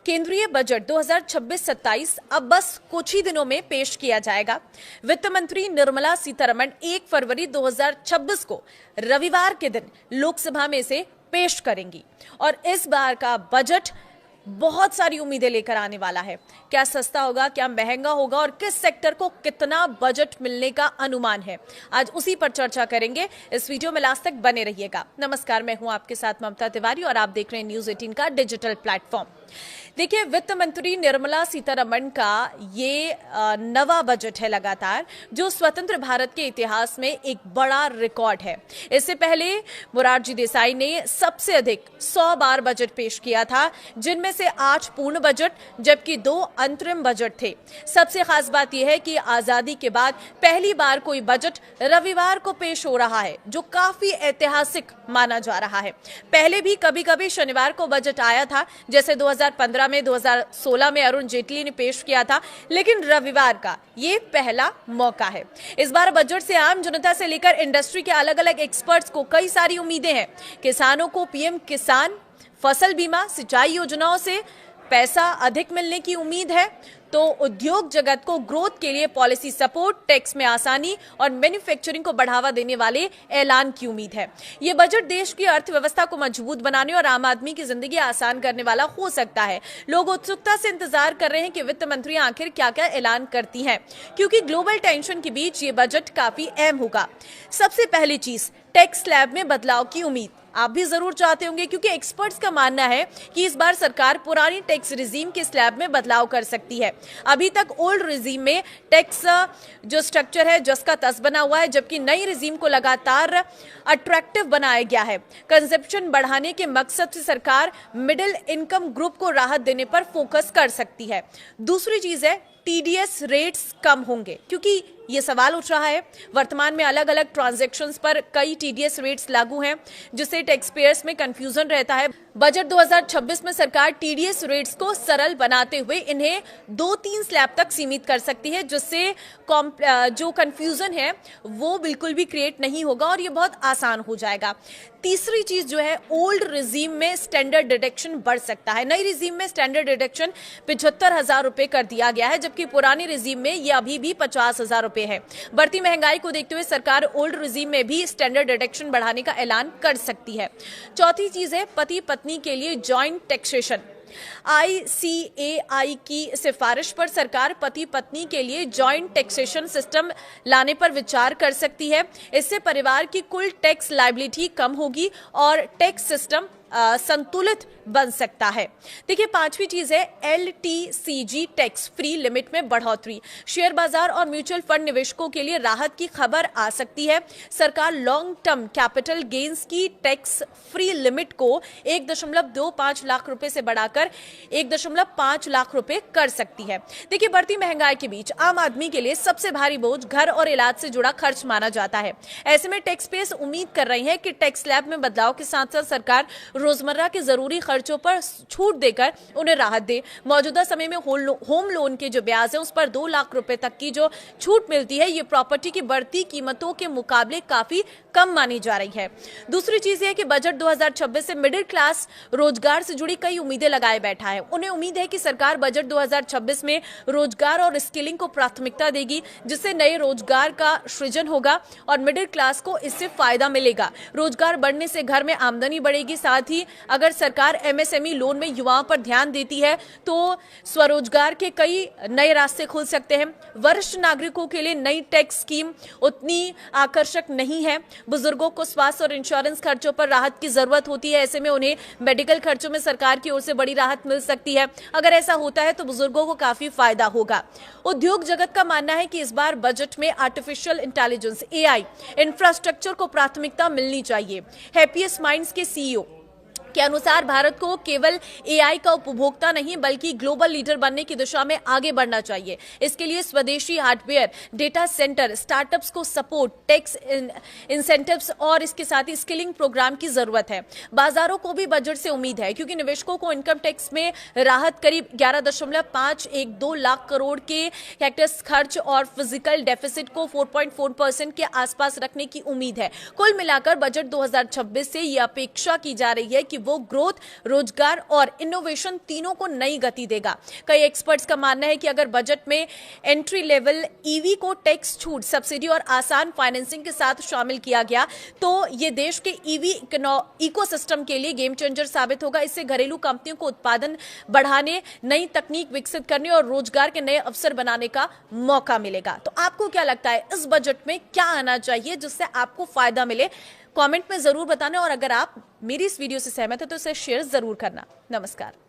केंद्रीय बजट 2026-27 अब बस कुछ ही दिनों में पेश किया जाएगा। वित्त मंत्री निर्मला सीतारमण 1 फरवरी 2026 को रविवार के दिन लोकसभा में इसे पेश करेंगी और इस बार का बजट बहुत सारी उम्मीदें लेकर आने वाला है। क्या सस्ता होगा, क्या महंगा होगा और किस सेक्टर को कितना बजट मिलने का अनुमान है, आज उसी पर चर्चा करेंगे। इस वीडियो में लास्ट तक बने रहिएगा। नमस्कार, मैं हूं आपके साथ ममता तिवारी और आप देख रहे हैं न्यूज़ 18 का डिजिटल प्लेटफॉर्म। देखिए, वित्त मंत्री निर्मला सीतारमण का ये नवा बजट है लगातार, जो स्वतंत्र भारत के इतिहास में एक बड़ा रिकॉर्ड है। इससे पहले मोरारजी देसाई ने सबसे अधिक 100 बार बजट पेश किया था, जिनमें से 8 पूर्ण बजट जबकि 2 अंतरिम बजट थे। सबसे खास बात यह है कि आजादी के बाद पहली बार कोई बजट रविवार को पेश हो रहा है, जो काफी ऐतिहासिक माना जा रहा है। पहले भी कभी कभी शनिवार को बजट आया था, जैसे 2015 में, 2016 में अरुण जेटली ने पेश किया था, लेकिन रविवार का ये पहला मौका है। इस बार बजट से आम जनता से लेकर इंडस्ट्री के अलग अलग एक्सपर्ट्स को कई सारी उम्मीदें हैं। किसानों को पीएम किसान, फसल बीमा, सिंचाई योजनाओं से पैसा अधिक मिलने की उम्मीद है, तो उद्योग जगत को ग्रोथ के लिए पॉलिसी सपोर्ट, टैक्स में आसानी और मैन्युफैक्चरिंग को बढ़ावा देने वाले ऐलान की उम्मीद है। ये बजट देश की अर्थव्यवस्था को मजबूत बनाने और आम आदमी की जिंदगी आसान करने वाला हो सकता है। लोग उत्सुकता से इंतजार कर रहे हैं कि वित्त मंत्री आखिर क्या क्या ऐलान करती हैं, क्योंकि ग्लोबल टेंशन के बीच ये बजट काफी अहम होगा। सबसे पहली चीज, टैक्स स्लैब में बदलाव की उम्मीद आप भी जरूर चाहते होंगे, क्योंकि एक्सपर्ट्स का मानना है कि इस बार सरकार पुरानी टैक्स रिजीम के स्लैब में बदलाव कर सकती है। अभी तक ओल्ड रिजीम में टैक्स जो स्ट्रक्चर है जस का तस बना हुआ है, जबकि नई रिजीम को लगातार अट्रैक्टिव बनाया गया है। कंजप्शन बढ़ाने के मकसद से सरकार मिडिल इनकम ग्रुप को राहत देने पर फोकस कर सकती है। दूसरी चीज है, टीडीएस रेट्स कम होंगे, क्योंकि ये सवाल उठ रहा है। वर्तमान में अलग अलग ट्रांजैक्शंस पर कई टीडीएस रेट्स लागू हैं, जिससे टैक्स पेयर्स में कंफ्यूजन रहता है। बजट 2026 में सरकार टीडीएस रेट्स को सरल बनाते हुए इन्हें 2-3 स्लैब तक सीमित कर सकती है, जिससे जो कंफ्यूजन है वो बिल्कुल भी क्रिएट नहीं होगा और ये बहुत आसान हो जाएगा। तीसरी चीज जो है, ओल्ड रिजीम में स्टैंडर्ड डिडक्शन बढ़ सकता है। नई रिजीम में स्टैंडर्ड डिडक्शन 75,000 रुपए कर दिया गया है, जबकि पुरानी रिजीम में ये अभी भी 50,000 रुपए है। बढ़ती महंगाई को देखते हुए सरकार ओल्ड रिजीम में भी स्टैंडर्ड डिडक्शन बढ़ाने का ऐलान कर सकती है। चौथी चीज है, पति पत्नी के लिए जॉइंट टैक्सेशन। ICAI की सिफारिश पर सरकार पति पत्नी के लिए जॉइंट टैक्सेशन सिस्टम लाने पर विचार कर सकती है। इससे परिवार की कुल टैक्स लायबिलिटी कम होगी और टैक्स सिस्टम संतुलित बन सकता है। देखिए, पांचवी चीज है, LTCG टैक्स फ्री लिमिट में बढ़ोतरी। शेयर बाजार और म्यूचुअल फंड निवेशकों के लिए राहत की खबर आ सकती है। सरकार लॉन्ग टर्म कैपिटल गेन्स की टैक्स फ्री लिमिट को 1.25 लाख रुपए से बढ़ाकर 1.5 लाख रुपए कर सकती है। देखिए, बढ़ती महंगाई के बीच आम आदमी के लिए सबसे भारी बोझ घर और इलाज से जुड़ा खर्च माना जाता है। ऐसे में टैक्स पेयर्स उम्मीद कर रही है कि टैक्स स्लैब में बदलाव के साथ साथ सरकार रोजमर्रा के जरूरी खर्चों पर छूट देकर उन्हें राहत दे। मौजूदा समय में होम लोन के जो ब्याज है उस पर 2 लाख रुपए तक की जो छूट मिलती है, ये प्रॉपर्टी की बढ़ती कीमतों के मुकाबले काफी कम मानी जा रही है। दूसरी चीज है कि बजट 2026 से मिडिल क्लास रोजगार से जुड़ी कई उम्मीदें लगाए बैठा है। उन्हें उम्मीद है कि सरकार बजट 2026 में रोजगार और स्किलिंग को प्राथमिकता देगी, जिससे नए रोजगार का सृजन होगा और मिडिल क्लास को इससे फायदा मिलेगा। रोजगार बढ़ने से घर में आमदनी बढ़ेगी। साथ ही अगर सरकार MSME लोन में युवाओं पर ध्यान देती है तो स्वरोजगार के कई नए रास्ते खुल सकते हैं। वरिष्ठ नागरिकों के लिए नई टैक्स स्कीम उतनी आकर्षक नहीं है। बुजुर्गों को स्वास्थ्य और इंश्योरेंस खर्चों पर राहत की जरूरत होती है। ऐसे में उन्हें मेडिकल खर्चों में सरकार की ओर से बड़ी राहत मिल सकती है। अगर ऐसा होता है तो बुजुर्गों को काफी फायदा होगा। उद्योग जगत का मानना है कि इस बार बजट में आर्टिफिशियल इंटेलिजेंस AI इंफ्रास्ट्रक्चर को प्राथमिकता मिलनी चाहिए। हैप्पीएस्ट माइंड्स के CEO के अनुसार भारत को केवल AI का उपभोक्ता नहीं बल्कि ग्लोबल लीडर बनने की दिशा में आगे बढ़ना चाहिए। इसके लिए स्वदेशी हार्डवेयर, डेटा सेंटर, स्टार्टअप्स को सपोर्ट, टैक्स इंसेंटिव्स और इसके साथ ही स्किलिंग प्रोग्राम की जरूरत है। बाजारों को भी बजट से उम्मीद है, क्योंकि निवेशकों को इनकम टैक्स में राहत करीब 11.512 लाख करोड़ के टैक्स खर्च और फिजिकल डेफिसिट को 4.4% के आसपास रखने की उम्मीद है। कुल मिलाकर बजट 2026 से यह अपेक्षा की जा रही है कि वो ग्रोथ, रोजगार और इनोवेशन तीनों को नई गति देगा। कई एक्सपर्ट्स का मानना है कि अगर बजट में एंट्री लेवल ईवी को टैक्स छूट, सब्सिडी और आसान फाइनेंसिंग के साथ शामिल किया गया तो ये देश के ईवी इकोसिस्टम के लिए गेम चेंजर साबित होगा। इससे घरेलू कंपनियों को उत्पादन बढ़ाने, नई तकनीक विकसित करने और रोजगार के नए अवसर बनाने का मौका मिलेगा। तो आपको क्या लगता है, इस बजट में क्या आना चाहिए जिससे आपको फायदा मिले? कमेंट में जरूर बताना, और अगर आप मेरी इस वीडियो से सहमत है तो इसे शेयर जरूर करना। नमस्कार।